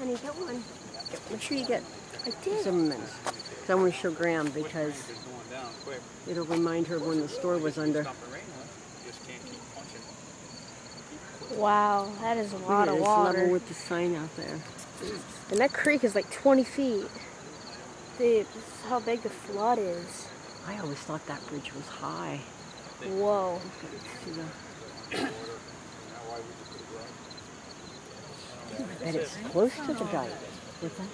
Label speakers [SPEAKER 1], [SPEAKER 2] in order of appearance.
[SPEAKER 1] Honey, get one. Make sure you get
[SPEAKER 2] I
[SPEAKER 1] some mints. I want to show Graham because it'll remind her of when the store was under.
[SPEAKER 2] Wow, that is a lot of water.
[SPEAKER 1] Level with the sign out there.
[SPEAKER 2] And that creek is like 20 feet. Dude, this is how big the flood is.
[SPEAKER 1] I always thought that bridge was high.
[SPEAKER 2] Whoa.
[SPEAKER 1] I bet it's close to the dike. What's that?